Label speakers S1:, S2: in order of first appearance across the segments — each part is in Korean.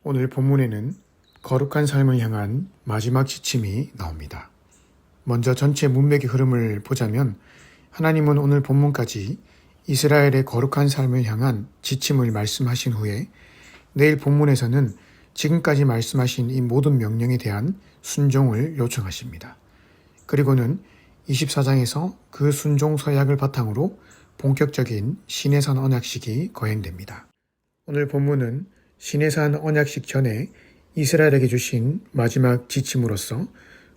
S1: 오늘 본문에는 거룩한 삶을 향한 마지막 지침이 나옵니다. 먼저 전체 문맥의 흐름을 보자면 하나님은 오늘 본문까지 이스라엘의 거룩한 삶을 향한 지침을 말씀하신 후에 내일 본문에서는 지금까지 말씀하신 이 모든 명령에 대한 순종을 요청하십니다. 그리고는 24장에서 그 순종 서약을 바탕으로 본격적인 시내산 언약식이 거행됩니다. 오늘 본문은 시내산 언약식 전에 이스라엘에게 주신 마지막 지침으로서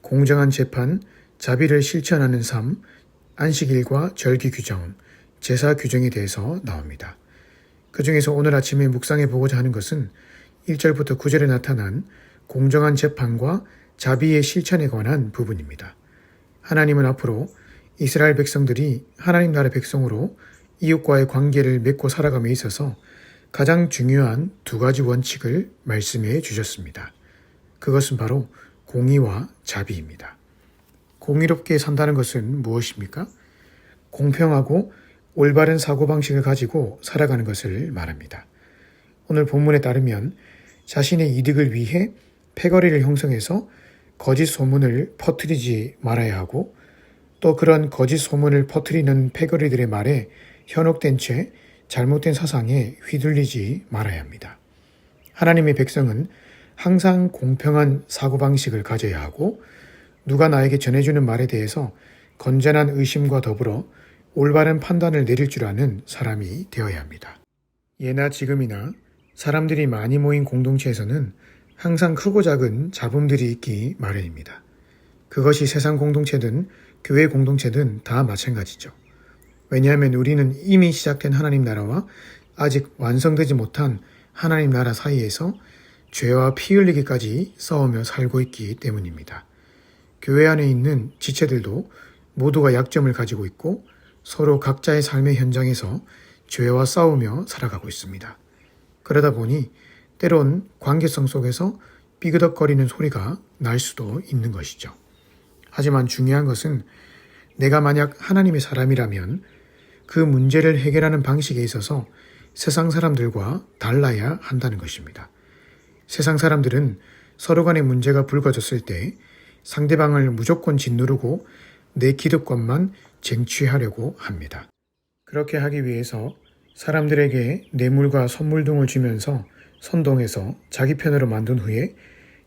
S1: 공정한 재판, 자비를 실천하는 삶, 안식일과 절기 규정, 제사 규정에 대해서 나옵니다. 그 중에서 오늘 아침에 묵상해 보고자 하는 것은 1절부터 9절에 나타난 공정한 재판과 자비의 실천에 관한 부분입니다. 하나님은 앞으로 이스라엘 백성들이 하나님 나라 백성으로 이웃과의 관계를 맺고 살아감에 있어서 가장 중요한 두 가지 원칙을 말씀해 주셨습니다. 그것은 바로 공의와 자비입니다. 공의롭게 산다는 것은 무엇입니까? 공평하고 올바른 사고방식을 가지고 살아가는 것을 말합니다. 오늘 본문에 따르면 자신의 이득을 위해 패거리를 형성해서 거짓 소문을 퍼뜨리지 말아야 하고 또 그런 거짓 소문을 퍼뜨리는 패거리들의 말에 현혹된 채 잘못된 사상에 휘둘리지 말아야 합니다. 하나님의 백성은 항상 공평한 사고방식을 가져야 하고 누가 나에게 전해주는 말에 대해서 건전한 의심과 더불어 올바른 판단을 내릴 줄 아는 사람이 되어야 합니다. 예나 지금이나 사람들이 많이 모인 공동체에서는 항상 크고 작은 잡음들이 있기 마련입니다. 그것이 세상 공동체든 교회 공동체든 다 마찬가지죠. 왜냐하면 우리는 이미 시작된 하나님 나라와 아직 완성되지 못한 하나님 나라 사이에서 죄와 피 흘리기까지 싸우며 살고 있기 때문입니다. 교회 안에 있는 지체들도 모두가 약점을 가지고 있고 서로 각자의 삶의 현장에서 죄와 싸우며 살아가고 있습니다. 그러다 보니 때론 관계성 속에서 삐그덕거리는 소리가 날 수도 있는 것이죠. 하지만 중요한 것은 내가 만약 하나님의 사람이라면 그 문제를 해결하는 방식에 있어서 세상 사람들과 달라야 한다는 것입니다. 세상 사람들은 서로 간의 문제가 불거졌을 때 상대방을 무조건 짓누르고 내 기득권만 쟁취하려고 합니다. 그렇게 하기 위해서 사람들에게 뇌물과 선물 등을 주면서 선동해서 자기 편으로 만든 후에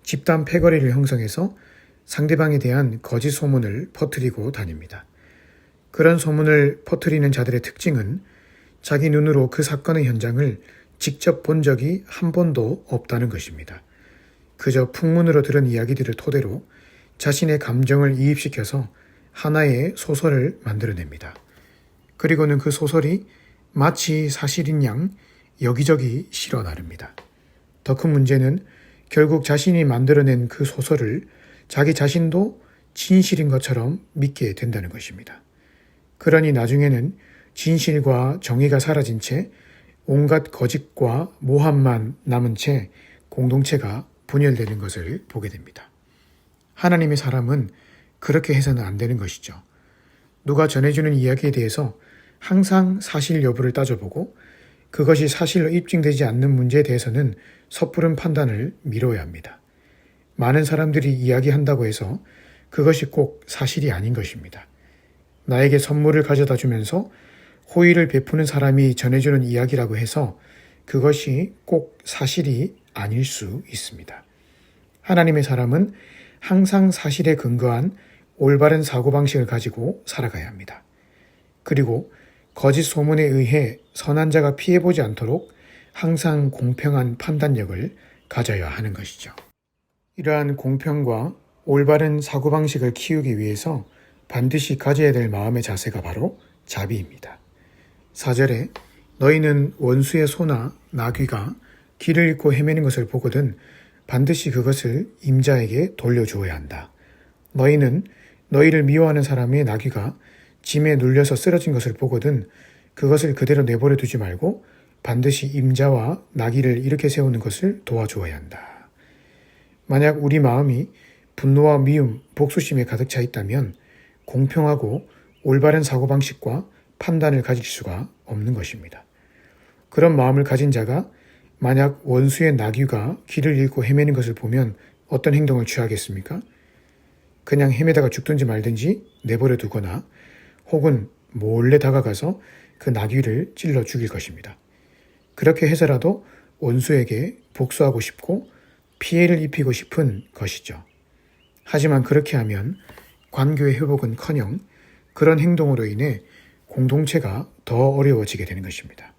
S1: 집단 패거리를 형성해서 상대방에 대한 거짓 소문을 퍼뜨리고 다닙니다. 그런 소문을 퍼뜨리는 자들의 특징은 자기 눈으로 그 사건의 현장을 직접 본 적이 한 번도 없다는 것입니다. 그저 풍문으로 들은 이야기들을 토대로 자신의 감정을 이입시켜서 하나의 소설을 만들어냅니다. 그리고는 그 소설이 마치 사실인 양 여기저기 실어 나릅니다. 더 큰 문제는 결국 자신이 만들어낸 그 소설을 자기 자신도 진실인 것처럼 믿게 된다는 것입니다. 그러니 나중에는 진실과 정의가 사라진 채 온갖 거짓과 모함만 남은 채 공동체가 분열되는 것을 보게 됩니다. 하나님의 사람은 그렇게 해서는 안 되는 것이죠. 누가 전해주는 이야기에 대해서 항상 사실 여부를 따져보고 그것이 사실로 입증되지 않는 문제에 대해서는 섣부른 판단을 미뤄야 합니다. 많은 사람들이 이야기한다고 해서 그것이 꼭 사실이 아닌 것입니다. 나에게 선물을 가져다 주면서 호의를 베푸는 사람이 전해주는 이야기라고 해서 그것이 꼭 사실이 아닐 수 있습니다. 하나님의 사람은 항상 사실에 근거한 올바른 사고방식을 가지고 살아가야 합니다. 그리고 거짓 소문에 의해 선한 자가 피해보지 않도록 항상 공평한 판단력을 가져야 하는 것이죠. 이러한 공평과 올바른 사고방식을 키우기 위해서 반드시 가져야 될 마음의 자세가 바로 자비입니다. 4절에 너희는 원수의 소나 나귀가 길을 잃고 헤매는 것을 보거든 반드시 그것을 임자에게 돌려주어야 한다. 너희는 너희를 미워하는 사람의 나귀가 짐에 눌려서 쓰러진 것을 보거든 그것을 그대로 내버려 두지 말고 반드시 임자와 나귀를 일으켜 세우는 것을 도와주어야 한다. 만약 우리 마음이 분노와 미움, 복수심에 가득 차 있다면 공평하고 올바른 사고방식과 판단을 가질 수가 없는 것입니다. 그런 마음을 가진 자가 만약 원수의 나귀가 길을 잃고 헤매는 것을 보면 어떤 행동을 취하겠습니까? 그냥 헤매다가 죽든지 말든지 내버려 두거나 혹은 몰래 다가가서 그 나귀를 찔러 죽일 것입니다. 그렇게 해서라도 원수에게 복수하고 싶고 피해를 입히고 싶은 것이죠. 하지만 그렇게 하면 관계의 회복은커녕 그런 행동으로 인해 공동체가 더 어려워지게 되는 것입니다.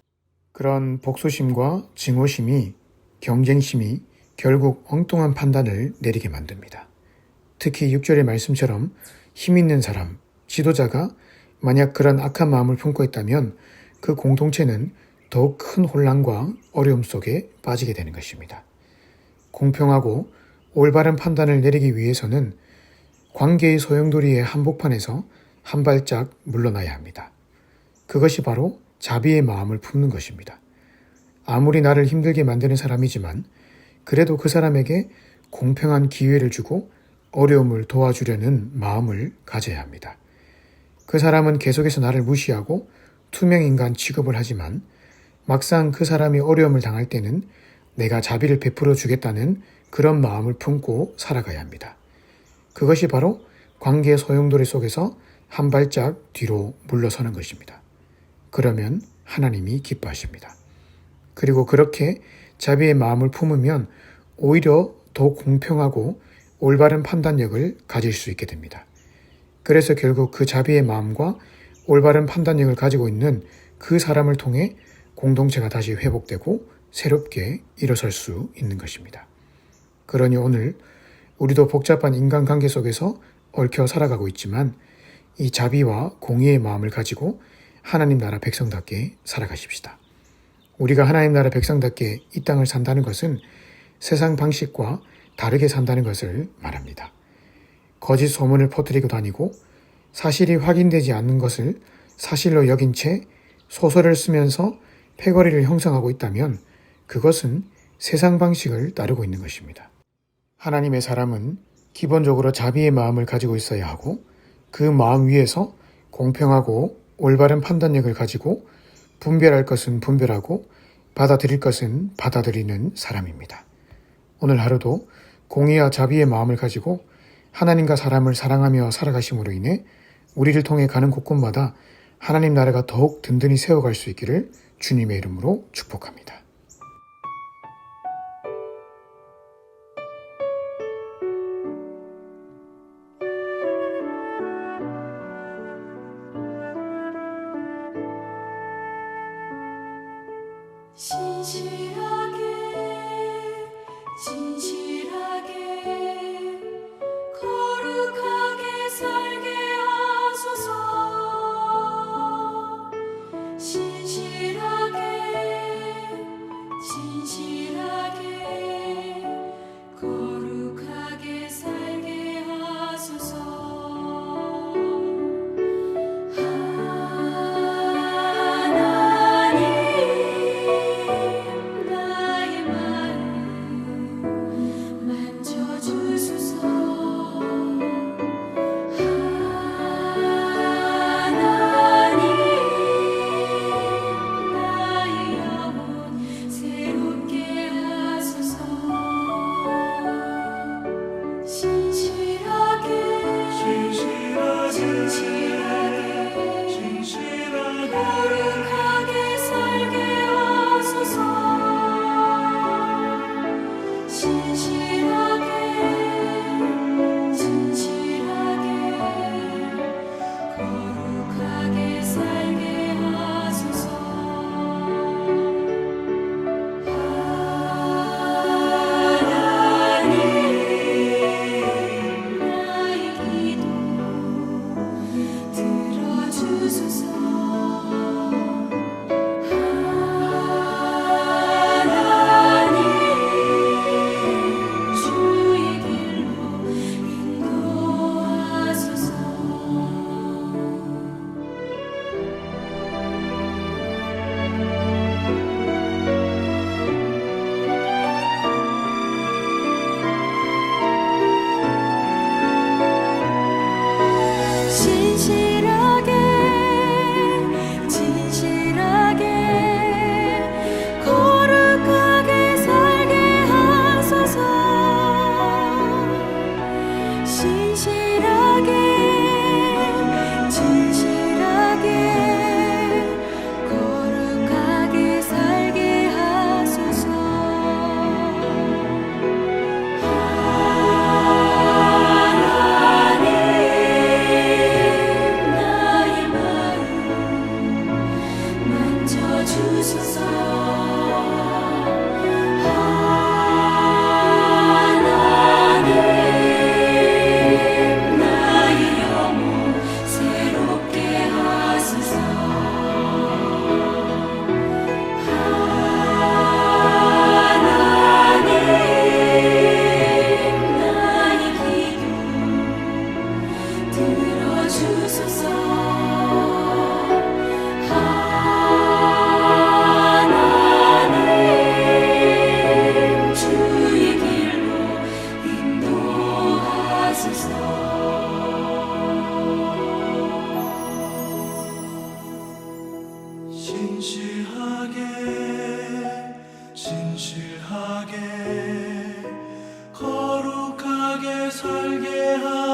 S1: 그런 복수심과 증오심이, 경쟁심이 결국 엉뚱한 판단을 내리게 만듭니다. 특히 6절의 말씀처럼 힘 있는 사람, 지도자가 만약 그런 악한 마음을 품고 있다면 그 공동체는 더욱 큰 혼란과 어려움 속에 빠지게 되는 것입니다. 공평하고 올바른 판단을 내리기 위해서는 관계의 소용돌이의 한복판에서 한 발짝 물러나야 합니다. 그것이 바로 자비의 마음을 품는 것입니다. 아무리 나를 힘들게 만드는 사람이지만 그래도 그 사람에게 공평한 기회를 주고 어려움을 도와주려는 마음을 가져야 합니다. 그 사람은 계속해서 나를 무시하고 투명인간 취급을 하지만 막상 그 사람이 어려움을 당할 때는 내가 자비를 베풀어 주겠다는 그런 마음을 품고 살아가야 합니다. 그것이 바로 관계의 소용돌이 속에서 한 발짝 뒤로 물러서는 것입니다. 그러면 하나님이 기뻐하십니다. 그리고 그렇게 자비의 마음을 품으면 오히려 더 공평하고 올바른 판단력을 가질 수 있게 됩니다. 그래서 결국 그 자비의 마음과 올바른 판단력을 가지고 있는 그 사람을 통해 공동체가 다시 회복되고 새롭게 일어설 수 있는 것입니다. 그러니 오늘 우리도 복잡한 인간관계 속에서 얽혀 살아가고 있지만 이 자비와 공의의 마음을 가지고 하나님 나라 백성답게 살아가십시다. 우리가 하나님 나라 백성답게 이 땅을 산다는 것은 세상 방식과 다르게 산다는 것을 말합니다. 거짓 소문을 퍼뜨리고 다니고 사실이 확인되지 않는 것을 사실로 여긴 채 소설을 쓰면서 패거리를 형성하고 있다면 그것은 세상 방식을 따르고 있는 것입니다. 하나님의 사람은 기본적으로 자비의 마음을 가지고 있어야 하고 그 마음 위에서 공평하고 올바른 판단력을 가지고 분별할 것은 분별하고 받아들일 것은 받아들이는 사람입니다. 오늘 하루도 공의와 자비의 마음을 가지고 하나님과 사람을 사랑하며 살아가심으로 인해 우리를 통해 가는 곳곳마다 하나님 나라가 더욱 든든히 세워갈 수 있기를 주님의 이름으로 축복합니다.
S2: 진실하게 거룩하게 살게 하소서. 진실하게 거룩하게 살게 하소서.
S3: 귀하게 거룩하게 살게 하소서.